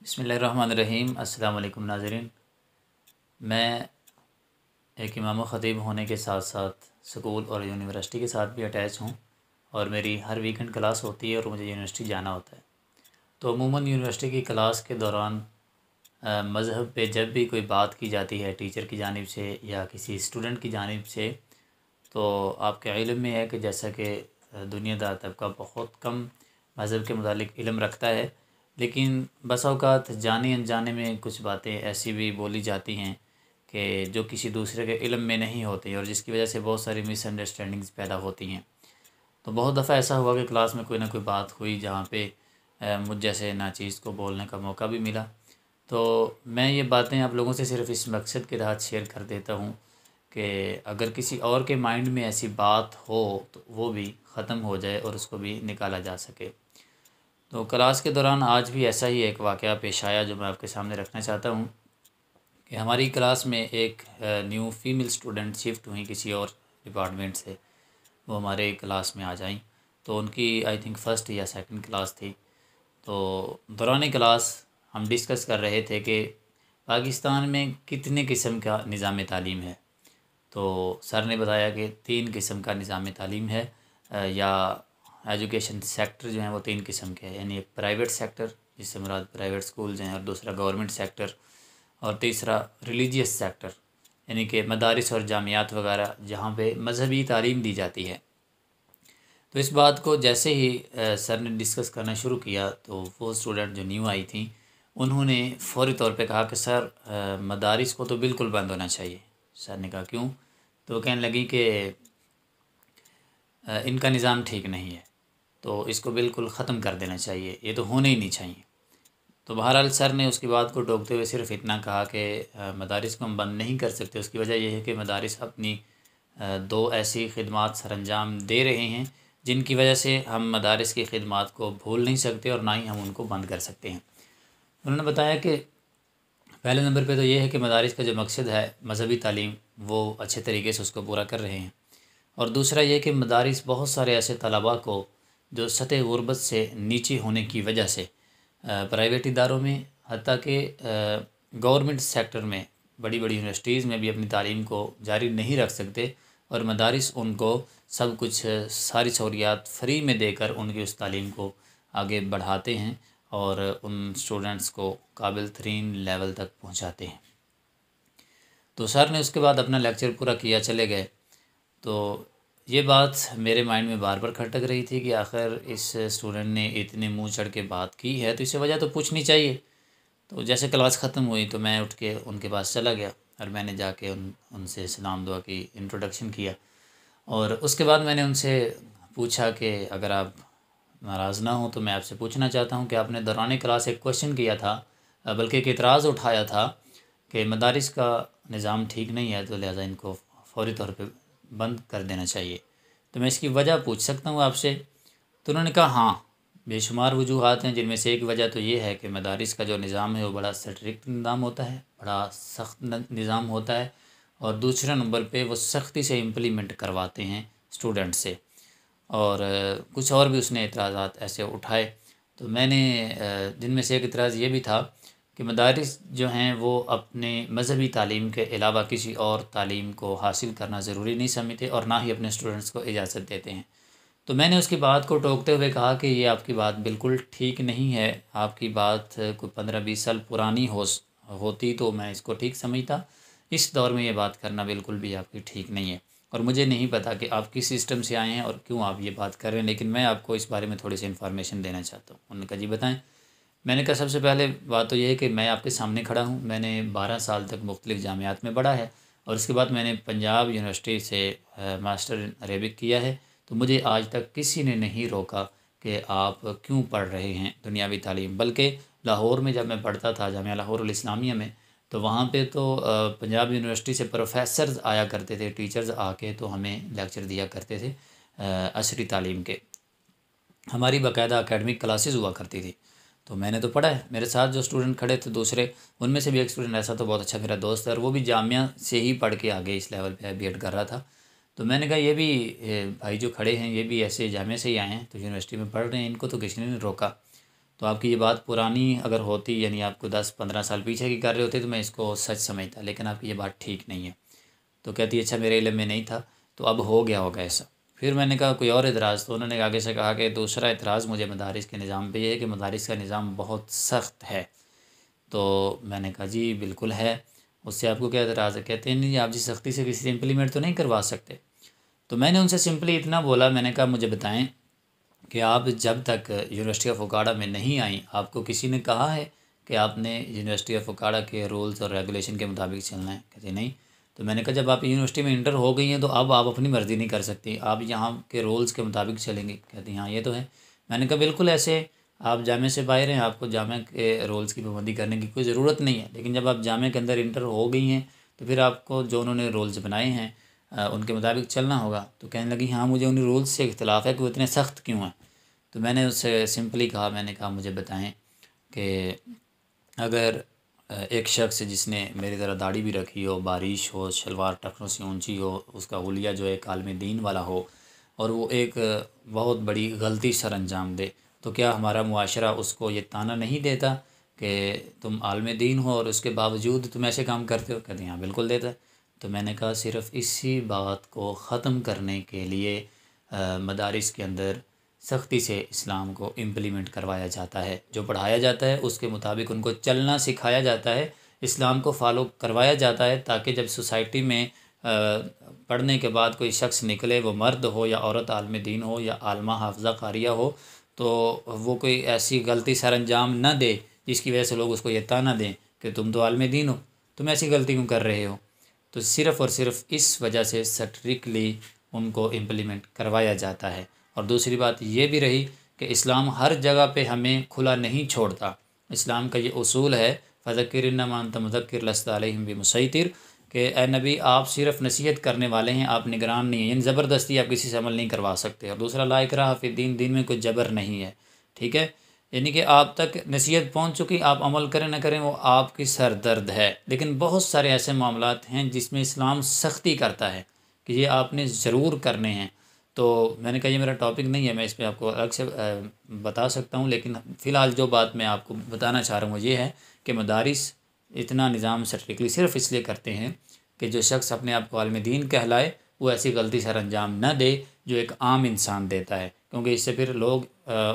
बिस्मिल्लाहिर्रहमानिर्रहीम। अस्सलाम वालेकुम नाज़रीन। मैं एक इमाम ख़तीब होने के साथ साथ स्कूल और यूनिवर्सिटी के साथ भी अटैच हूँ और मेरी हर वीकेंड क्लास होती है और मुझे यूनिवर्सिटी जाना होता है। तो अमूमन यूनिवर्सिटी की क्लास के दौरान मज़हब पे जब भी कोई बात की जाती है टीचर की जानिब से या किसी स्टूडेंट की जानिब से, तो आपके इल्म में है कि जैसा कि दुनियादार तबका बहुत कम मज़हब के मुतालिक इल्म रखता है, लेकिन बस औक़ात जाने अनजाने में कुछ बातें ऐसी भी बोली जाती हैं कि जो किसी दूसरे के इल्म में नहीं होती और जिसकी वजह से बहुत सारी मिसअंडरस्टैंडिंग्स पैदा होती हैं। तो बहुत दफ़ा ऐसा हुआ कि क्लास में कोई ना कोई बात हुई जहाँ पे मुझ जैसे नाचीज़ को बोलने का मौका भी मिला। तो मैं ये बातें आप लोगों से सिर्फ़ इस मकसद के तहत शेयर कर देता हूँ कि अगर किसी और के माइंड में ऐसी बात हो तो वो भी ख़त्म हो जाए और उसको भी निकाला जा सके। तो क्लास के दौरान आज भी ऐसा ही एक वाक़या पेश आया जो मैं आपके सामने रखना चाहता हूँ कि हमारी क्लास में एक न्यू फ़ीमेल स्टूडेंट शिफ्ट हुई किसी और डिपार्टमेंट से। वो हमारे क्लास में आ जाईं, तो उनकी आई थिंक फ़र्स्ट या सेकंड क्लास थी। तो दौरान क्लास हम डिस्कस कर रहे थे कि पाकिस्तान में कितने किस्म का निज़ाम तालीम है। तो सर ने बताया कि 3 किस्म का निज़ाम तालीम है, या एजुकेशन सेक्टर जो हैं वो 3 किस्म के हैं, यानी एक प्राइवेट सेक्टर जिससे मुराद प्राइवेट स्कूल्स हैं, और दूसरा गवर्नमेंट सेक्टर, और तीसरा रिलीजियस सेक्टर यानी कि मदारिस और जामियात वगैरह जहाँ पे मज़हबी तालीम दी जाती है। तो इस बात को जैसे ही सर ने डिस्कस करना शुरू किया तो वो स्टूडेंट जो न्यू आई थी उन्होंने फ़ौरी तौर पे कहा कि सर मदारिस को तो बिल्कुल बंद होना चाहिए। सर ने कहा क्यों? तो वो कहने लगी कि इनका निज़ाम ठीक नहीं है, तो इसको बिल्कुल ख़त्म कर देना चाहिए, ये तो होने ही नहीं चाहिए। तो बहरहाल सर ने उसकी बात को टोकते हुए सिर्फ़ इतना कहा कि मदारिस को हम बंद नहीं कर सकते। उसकी वजह यह है कि मदारिस अपनी 2 ऐसी खिदमात सरअंजाम दे रहे हैं जिनकी वजह से हम मदारिस की खिदमात को भूल नहीं सकते और ना ही हम उनको बंद कर सकते हैं। उन्होंने बताया कि पहले नंबर पे तो ये है कि मदारिस का जो मकसद है मज़हबी तालीम, वो अच्छे तरीके से उसको पूरा कर रहे हैं। और दूसरा ये कि मदारिस बहुत सारे ऐसे तलबा को जो सतह ग़ुरबत से नीचे होने की वजह से प्राइवेट इदारों में, हत्ता कि गवर्नमेंट सेक्टर में बड़ी बड़ी यूनिवर्सिटीज़ में भी अपनी तालीम को जारी नहीं रख सकते, और मदारिस उनको सब कुछ सारी सहूलियात फ्री में देकर उनकी उस तालीम को आगे बढ़ाते हैं और उन स्टूडेंट्स को काबिल तरीन लेवल तक पहुँचाते हैं। तो सर ने उसके बाद अपना लेक्चर पूरा किया, चले गए। तो ये बात मेरे माइंड में बार बार खटक रही थी कि आखिर इस स्टूडेंट ने इतने मुंह चढ़ के बात की है तो इसे वजह तो पूछनी चाहिए। तो जैसे क्लास ख़त्म हुई तो मैं उठ के उनके पास चला गया और मैंने जाके उनसे सलाम दुआ की, इंट्रोडक्शन किया, और उसके बाद मैंने उनसे पूछा कि अगर आप नाराज़ ना हो तो मैं आपसे पूछना चाहता हूँ कि आपने दौरान क्लास एक क्वेश्चन किया था, बल्कि एक एतराज़ उठाया था कि मदारिस का निज़ाम ठीक नहीं है, तो लिहाजा इनको फ़ौरी तौर पे बंद कर देना चाहिए। तो मैं इसकी वजह पूछ सकता हूँ आपसे? तो उन्होंने कहा हाँ, बेशुमार वजूहात हैं, जिनमें से एक वजह तो ये है कि मदारिस का जो निज़ाम है वो बड़ा स्ट्रिक्ट निज़ाम होता है, बड़ा सख्त निज़ाम होता है, और दूसरे नंबर पे वो सख्ती से इम्प्लीमेंट करवाते हैं स्टूडेंट से, और कुछ और भी उसने एतराज़ात ऐसे उठाए। तो मैंने जिनमें से एक एतराज़ ये भी था कि मदारिस जो हैं वो अपने मज़हबी तालीम के अलावा किसी और तालीम को हासिल करना ज़रूरी नहीं समझते और ना ही अपने स्टूडेंट्स को इजाज़त देते हैं। तो मैंने उसकी बात को टोकते हुए कहा कि ये आपकी बात बिल्कुल ठीक नहीं है। आपकी बात कोई 15-20 साल पुरानी होती तो मैं इसको ठीक समझता। इस दौर में ये बात करना बिल्कुल भी आपकी ठीक नहीं है, और मुझे नहीं पता कि आप किस सिस्टम से आए हैं और क्यों आप ये बात कर रहे हैं, लेकिन मैं आपको इस बारे में थोड़ी सी इन्फॉर्मेशन देना चाहता हूँ। उन्होंने कहा जी बताएँ। मैंने कहा सबसे पहले बात तो ये है कि मैं आपके सामने खड़ा हूँ, मैंने 12 साल तक मुख्तलिफ़ जामियात में पढ़ा है, और उसके बाद मैंने पंजाब यूनिवर्सिटी से मास्टर इन अरेबिक किया है। तो मुझे आज तक किसी ने नहीं रोका कि आप क्यों पढ़ रहे हैं दुनियावी तालीम। बल्कि लाहौर में जब मैं पढ़ता था जामिया लाहौर अल इस्लामिया में, तो वहाँ पे तो पंजाब यूनिवर्सिटी से प्रोफेसर्स आया करते थे, टीचर्स आके तो हमें लेक्चर दिया करते थे असरी तालीम के। हमारी बाकायदा एकेडमिक क्लासेस हुआ करती थी। तो मैंने तो पढ़ा है, मेरे साथ जो स्टूडेंट खड़े थे दूसरे, उनमें से भी एक स्टूडेंट ऐसा तो बहुत अच्छा मेरा दोस्त है, और वो भी जामिया से ही पढ़ के आगे इस लेवल पे बीएड कर रहा था। तो मैंने कहा ये भी भाई जो खड़े हैं ये भी ऐसे जामिया से ही आए हैं, तो यूनिवर्सिटी में पढ़ रहे हैं, इनको तो किसी ने नहीं रोका। तो आपकी ये बात पुरानी अगर होती, यानी आपको 10-15 साल पीछे की कर रहे होते, तो मैं इसको सच समझता, लेकिन आपकी ये बात ठीक नहीं है। तो कहती अच्छा मेरे इल्म में नहीं था, तो अब हो गया होगा ऐसा। फिर मैंने कहा कोई और एतराज़, तो उन्होंने आगे से कहा कि दूसरा एतराज़ मुझे मदारिस के निज़ाम पे ये है कि मदारिस का निज़ाम बहुत सख्त है। तो मैंने कहा जी बिल्कुल है, उससे आपको क्या एतराज़ है? कहते हैं नहीं आप जी सख्ती से किसी से इम्प्लीमेंट तो नहीं करवा सकते। तो मैंने उनसे सिंपली इतना बोला, मैंने कहा मुझे बताएं कि आप जब तक यूनिवर्सिटी ऑफ उकाड़ा में नहीं आई, आपको किसी ने कहा है कि आपने यूनिवर्सिटी ऑफ उकाड़ा के रूल्स और रेगुलेशन के मुताबिक चलना है? कहते नहीं। तो मैंने कहा जब आप यूनिवर्सिटी में इंटर हो गई हैं तो अब आप अपनी मर्ज़ी नहीं कर सकती, आप यहाँ के रूल्स के मुताबिक चलेंगी? कहती हाँ ये तो है। मैंने कहा बिल्कुल ऐसे आप जामे से बाहर हैं, आपको जामे के रूल्स की पाबंदी करने की कोई ज़रूरत नहीं है, लेकिन जब आप जामे के अंदर इंटर हो गई हैं तो फिर आपको जो उन्होंने रूल्स बनाए हैं उनके मुताबिक चलना होगा। तो कहने लगी हाँ मुझे उन रूल्स से इख्तलाफ है कि वो इतने सख्त क्यों हैं। तो मैंने उससे सिंपली कहा, मैंने कहा मुझे बताएं कि अगर एक शख्स जिसने मेरी तरह दाढ़ी भी रखी हो, बारिश हो, शलवार टखनों से ऊंची हो, उसका हुलिया जो है आलिम दीन वाला हो, और वो एक बहुत बड़ी गलती सर अंजाम दे, तो क्या हमारा मुआशरा उसको ये ताना नहीं देता कि तुम आलिम दीन हो और उसके बावजूद तुम ऐसे काम करते हो? कहते हैं हाँ बिल्कुल देता है। तो मैंने कहा सिर्फ़ इसी बात को ख़त्म करने के लिए मदारिस के अंदर सख्ती से इस्लाम को इम्प्लीमेंट करवाया जाता है, जो पढ़ाया जाता है उसके मुताबिक उनको चलना सिखाया जाता है, इस्लाम को फॉलो करवाया जाता है, ताकि जब सोसाइटी में पढ़ने के बाद कोई शख्स निकले, वो मर्द हो या औरत, आलिम दीन हो या आलमा हाफजा कारिया हो, तो वो कोई ऐसी गलती सर अंजाम न दे जिसकी वजह से लोग उसको ये ताना दें कि तुम तो आलिम दीन हो, तुम ऐसी गलती क्यों कर रहे हो। तो सिर्फ़ और सिर्फ इस वजह से स्ट्रिक्टली उनको इम्प्लीमेंट करवाया जाता है। और दूसरी बात ये भी रही कि इस्लाम हर जगह पे हमें खुला नहीं छोड़ता। इस्लाम का ये उसूल है फ़ज़क्किर इन्नमा अंत मुज़क्किर लस्त अलैहिम बिमुसैतिर, कि ए नबी आप सिर्फ़ नसीहत करने वाले हैं, आप निगरान नहीं हैं, यानी ज़बरदस्ती आप किसी से अमल नहीं करवा सकते। और दूसरा ला इकराह फ़िद्दीन, दीन में कोई जबर नहीं है, ठीक है। यानी कि आप तक नसीहत पहुंच चुकी, आप अमल करें ना करें वो आपकी सर दर्द है। लेकिन बहुत सारे ऐसे मामलात हैं जिसमें इस्लाम सख्ती करता है कि ये आपने ज़रूर करने हैं। तो मैंने कहा ये मेरा टॉपिक नहीं है, मैं इस पर आपको अलग से बता सकता हूँ, लेकिन फ़िलहाल जो बात मैं आपको बताना चाह रहा हूँ ये है कि मदारिस इतना निज़ाम स्ट्रिक्टली सिर्फ इसलिए करते हैं कि जो शख्स अपने आप को आलिम दीन कहलाए वो ऐसी गलती सर अंजाम न दे जो एक आम इंसान देता है, क्योंकि इससे फिर लोग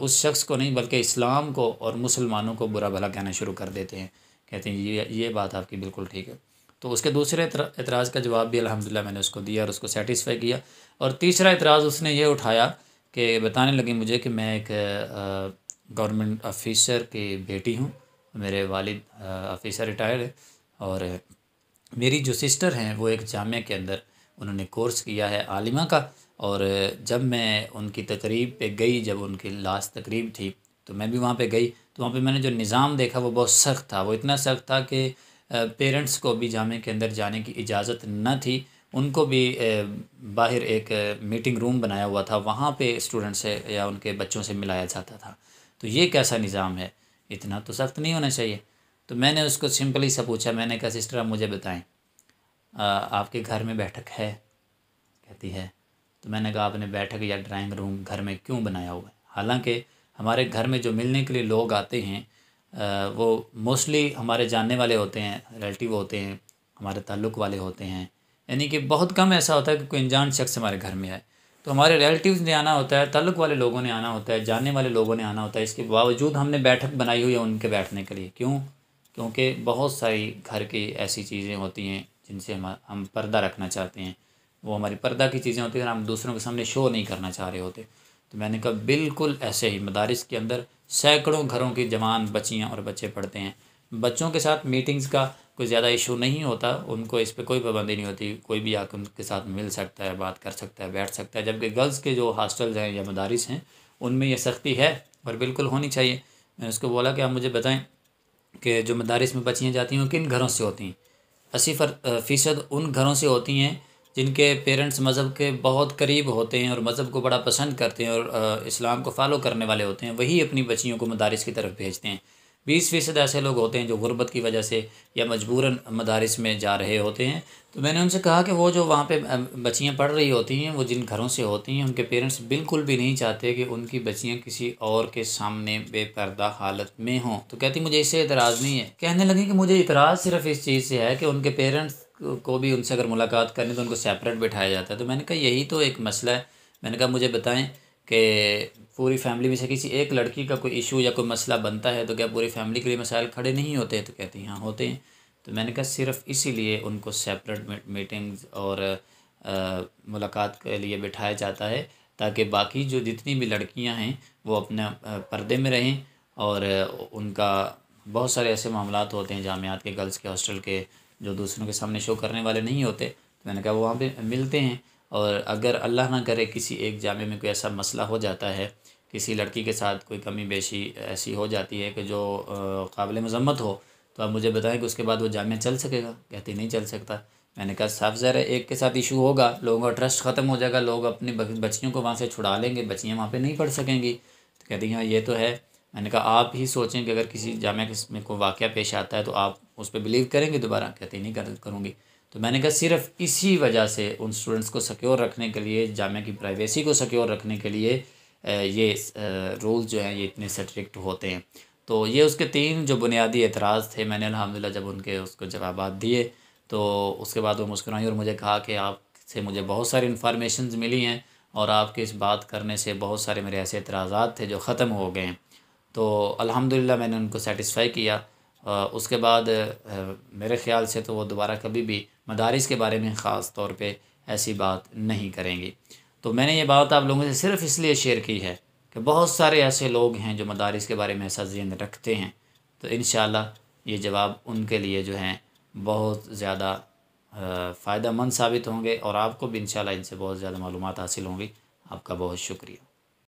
उस शख्स को नहीं बल्कि इस्लाम को और मुसलमानों को बुरा भला कहना शुरू कर देते हैं। कहते हैं ये बात आपकी बिल्कुल ठीक है। तो उसके दूसरे एतराज़ का जवाब भी अल्हम्दुलिल्लाह मैंने उसको दिया और उसको सेटिस्फाई किया। और तीसरा एतराज़ उसने ये उठाया कि बताने लगी मुझे कि मैं एक गवर्नमेंट ऑफिसर की बेटी हूँ, मेरे वालिद ऑफिसर रिटायर्ड है, और मेरी जो सिस्टर हैं वो एक जामिया के अंदर उन्होंने कोर्स किया है आलिमा का। और जब मैं उनकी तकरीब पे गई, जब उनकी लास्ट तकरीब थी तो मैं भी वहाँ पे गई, तो वहाँ पे मैंने जो निज़ाम देखा वो बहुत सख्त था। वो इतना सख्त था कि पेरेंट्स को भी जामे के अंदर जाने की इजाज़त न थी, उनको भी बाहर एक मीटिंग रूम बनाया हुआ था, वहाँ पे स्टूडेंट से या उनके बच्चों से मिलाया जाता था। तो ये कैसा निज़ाम है, इतना तो सख्त नहीं होना चाहिए। तो मैंने उसको सिंपली सा पूछा, मैंने कहा सिस्टर आप मुझे बताएं आपके घर में बैठक है? कहती है। तो मैंने कहा आपने बैठक या ड्राइंग रूम घर में क्यों बनाया हुआ है? हालांकि हमारे घर में जो मिलने के लिए लोग आते हैं वो मोस्टली हमारे जानने वाले होते हैं, रिलेटिव होते हैं, हमारे ताल्लुक़ वाले होते हैं, यानी कि बहुत कम ऐसा होता है कि कोई अनजान शख्स हमारे घर में आए। तो हमारे रिलेटिव्स ने आना होता है, ताल्लुक़ वाले लोगों ने आना होता है, जानने वाले लोगों ने आना होता है। इसके बावजूद हमने बैठक बनाई हुई है उनके बैठने के लिए। क्यों? क्योंकि बहुत सारी घर की ऐसी चीज़ें होती हैं जिनसे हम पर्दा रखना चाहते हैं, वो हमारी पर्दा की चीज़ें होती हैं और हम दूसरों के सामने शो नहीं करना चाह रहे होते। तो मैंने कहा बिल्कुल ऐसे ही मदारिस के अंदर सैकड़ों घरों की जवान बच्चियाँ और बच्चे पढ़ते हैं। बच्चों के साथ मीटिंग्स का कोई ज़्यादा इशू नहीं होता, उनको इस पे कोई पाबंदी नहीं होती, कोई भी आकर उनके साथ मिल सकता है, बात कर सकता है, बैठ सकता है। जबकि गर्ल्स के जो हॉस्टल्स हैं या मदारिस हैं उनमें ये सख्ती है और बिल्कुल होनी चाहिए। मैंने उसको बोला कि आप मुझे बताएं कि जो मदारिस में बच्चियाँ जाती हैं वो किन घरों से होती हैं? 80% उन घरों से होती हैं जिनके पेरेंट्स मज़हब के बहुत करीब होते हैं और मज़हब को बड़ा पसंद करते हैं और इस्लाम को फॉलो करने वाले होते हैं, वही अपनी बच्चियों को मदारिस की तरफ भेजते हैं। 20% ऐसे लोग होते हैं जो गुर्बत की वजह से या मजबूरन मदारिस में जा रहे होते हैं। तो मैंने उनसे कहा कि वो जो वहाँ पे बच्चियाँ पढ़ रही होती हैं, वो जिन घरों से होती हैं, उनके पेरेंट्स बिल्कुल भी नहीं चाहते कि उनकी बच्चियाँ किसी और के सामने बेपर्दा हालत में हों। तो कहती मुझे इससे इतराज़ नहीं है। कहने लगी कि मुझे इतराज़ सिर्फ इस चीज़ से है कि उनके पेरेंट्स को भी उनसे अगर मुलाकात करनी तो उनको सेपरेट बिठाया जाता है। तो मैंने कहा यही तो एक मसला है। मैंने कहा मुझे बताएं कि पूरी फैमिली में से किसी एक लड़की का कोई इशू या कोई मसला बनता है तो क्या पूरी फैमिली के लिए मसाइल खड़े नहीं होते? तो कहती हाँ होते हैं। तो मैंने कहा सिर्फ इसीलिए उनको सेपरेट मीटिंग्स और मुलाकात के लिए बिठाया जाता है ताकि बाकी जो जितनी भी लड़कियां हैं वो अपने पर्दे में रहें। और उनका बहुत सारे ऐसे मामलात होते हैं जामियात के, गर्ल्स के हॉस्टल के, जो दूसरों के सामने शो करने वाले नहीं होते। तो मैंने कहा वो वहाँ पे मिलते हैं। और अगर अल्लाह ना करे किसी एक जामे में कोई ऐसा मसला हो जाता है, किसी लड़की के साथ कोई कमी बेशी ऐसी हो जाती है कि जो काबिल मज़म्मत हो, तो आप मुझे बताएं कि उसके बाद वो जामिया चल सकेगा? कहती नहीं चल सकता। मैंने कहा साफ ज़ाहिर है एक के साथ इशू होगा, लोगों का ट्रस्ट ख़त्म हो जाएगा, लोग अपनी बच्चियों को वहाँ से छुड़ा लेंगे, बच्चियाँ वहाँ पे नहीं पढ़ सकेंगी। तो कहती हाँ ये तो है। मैंने कहा आप ही सोचें कि अगर किसी जामिया में कोई वाक़या पेश आता है तो आप उस पर बिलीव करेंगे दोबारा? कहती नहीं करूँगी। तो मैंने कहा सिर्फ इसी वजह से उन स्टूडेंट्स को सिक्योर रखने के लिए, जामिया की प्राइवेसी को सिक्योर रखने के लिए ये रूल्स जो हैं ये इतने स्ट्रिक्ट होते हैं। तो ये उसके 3 जो बुनियादी एतराज़ थे, मैंने अल्हम्दुलिल्लाह जब उनके उसको जवाबात दिए तो उसके बाद वो मुस्कुराई और मुझे कहा कि आपसे मुझे बहुत सारी इन्फॉर्मेशंस मिली हैं और आपके इस बात करने से बहुत सारे मेरे ऐसे एतराज़ात थे जो ख़त्म हो गए हैं। तो अल्हम्दुलिल्लाह मैंने उनको सेटिस्फाई किया। उसके बाद मेरे ख़्याल से तो वो दोबारा कभी भी मदारिस के बारे में ख़ास तौर पे ऐसी बात नहीं करेंगी। तो मैंने ये बात आप लोगों से सिर्फ़ इसलिए शेयर की है कि बहुत सारे ऐसे लोग हैं जो मदारिस के बारे में ऐसा ज़हन रखते हैं। तो इंशाअल्लाह ये जवाब उनके लिए जो हैं बहुत ज़्यादा फ़ायदेमंद साबित होंगे और आपको भी इंशाअल्लाह इनसे बहुत ज़्यादा मालूमात हासिल होंगी। आपका बहुत शुक्रिया।